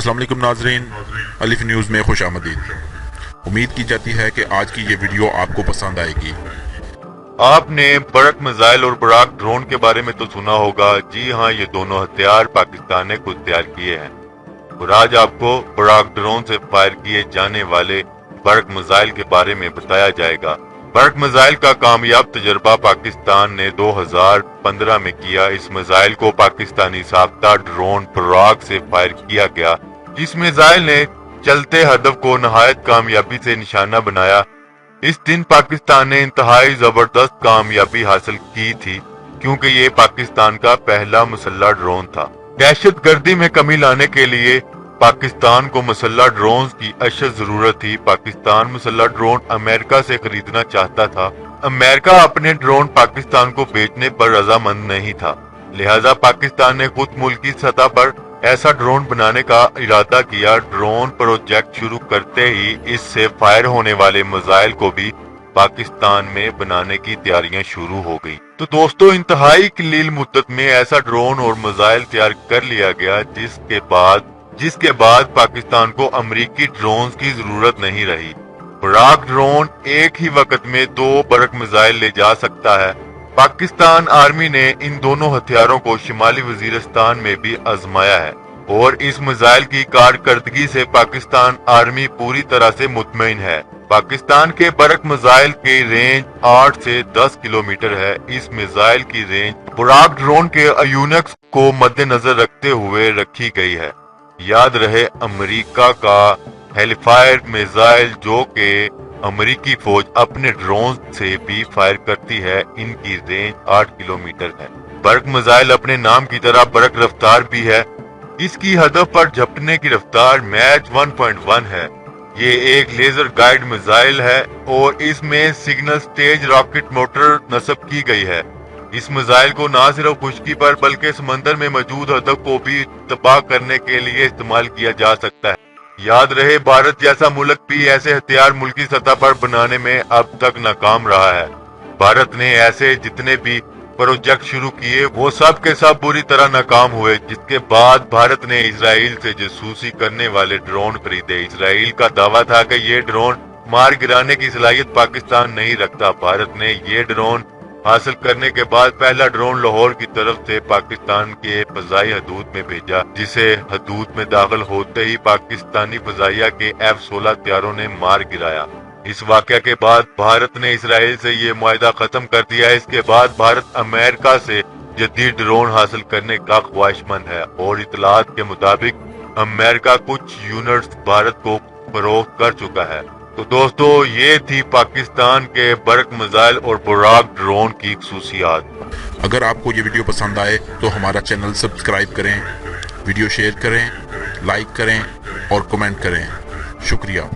अस्सलाम वालेकुम नाजरीन, अलिफ न्यूज़ में खुश आमदीद। उम्मीद की जाती है कि आज की ये वीडियो आपको पसंद आएगी। आपने बरक मिसाइल और बराक ड्रोन के बारे में तो सुना होगा। जी हाँ, ये दोनों हथियार पाकिस्तान ने खुद तैयार किए हैं और आज आपको बराक ड्रोन से फायर किए जाने वाले बरक मिसाइल के बारे में बताया जाएगा। बरक मिसाइल का कामयाब तजर्बा पाकिस्तान ने 2015 में किया। इस मिसाइल को पाकिस्तानी साख्ता ड्रोन बराक से फायर किया गया। इस मिसाइल ने चलते हदफ को नहायत कामयाबी से निशाना बनाया। इस दिन पाकिस्तान ने इंतहाई जबरदस्त कामयाबी हासिल की थी क्योंकि ये पाकिस्तान का पहला मुसल्ला ड्रोन था। दहशत गर्दी में कमी लाने के लिए पाकिस्तान को मुसल्ला ड्रोन की अशद जरूरत थी। पाकिस्तान मुसल्ला ड्रोन अमेरिका से खरीदना चाहता था। अमेरिका अपने ड्रोन पाकिस्तान को बेचने पर रजामंद नहीं था, लिहाजा पाकिस्तान ने खुद मुल्की सतह पर ऐसा ड्रोन बनाने का इरादा किया। ड्रोन प्रोजेक्ट शुरू करते ही इससे फायर होने वाले मिसाइल को भी पाकिस्तान में बनाने की तैयारियां शुरू हो गई। तो दोस्तों, इंतहाई कलील मुद्दत में ऐसा ड्रोन और मिसाइल तैयार कर लिया गया जिसके बाद पाकिस्तान को अमेरिकी ड्रोन की जरूरत नहीं रही। बराक ड्रोन एक ही वक्त में 2 बरक मिसाइल ले जा सकता है। पाकिस्तान आर्मी ने इन दोनों हथियारों को शिमाली वजीरिस्तान में भी आजमाया है और इस मिसाइल की कारकर्दगी से पाकिस्तान आर्मी पूरी तरह से मुतमईन है। पाकिस्तान के बरक मिसाइल की रेंज 8 से 10 किलोमीटर है। इस मिसाइल की रेंज बराक ड्रोन के यूनिक्स को मद्देनजर रखते हुए रखी गई है। याद रहे, अमेरिका का हेलिफायर मिसाइल जो के अमेरिकी फौज अपने ड्रोन से भी फायर करती है, इनकी रेंज 8 किलोमीटर है। बरक मिसाइल अपने नाम की तरह बरक रफ्तार भी है। इसकी हदफ पर झपटने की रफ्तार मैच 1.1 है। ये एक लेजर गाइड मिसाइल है और इसमें सिग्नल स्टेज रॉकेट मोटर नस्ब की गई है। इस मिसाइल को न सिर्फ खुश्की पर बल्कि समंदर में मौजूद हदफ को भी तबाह करने के लिए इस्तेमाल किया जा सकता है। याद रहे, भारत जैसा मुल्क भी ऐसे हथियार मुल्की सतह पर बनाने में अब तक नाकाम रहा है। भारत ने ऐसे जितने भी प्रोजेक्ट शुरू किए वो सब के सब बुरी तरह नाकाम हुए, जिसके बाद भारत ने इजराइल से जासूसी करने वाले ड्रोन खरीदे। इजराइल का दावा था कि ये ड्रोन मार गिराने की सलाहियत पाकिस्तान नहीं रखता। भारत ने ये ड्रोन हासिल करने के बाद पहला ड्रोन लाहौर की तरफ से पाकिस्तान के फजाई हदूद में भेजा, जिसे हदूद में दाखिल होते ही पाकिस्तानी फजाइया के F-16 हथियारों ने मार गिराया। इस वाक़या के बाद भारत ने इसराइल से ये मुआहदा खत्म कर दिया। इसके बाद भारत अमेरिका से जदीद ड्रोन हासिल करने का ख्वाहिशमंद है और इतलात के मुताबिक अमेरिका कुछ यूनिट्स भारत को फरोख्त कर चुका है। तो दोस्तों, ये थी पाकिस्तान के बरक मिसाइल और बराक ड्रोन की खसूसियात। अगर आपको ये वीडियो पसंद आए तो हमारा चैनल सब्सक्राइब करें, वीडियो शेयर करें, लाइक करें और कमेंट करें। शुक्रिया।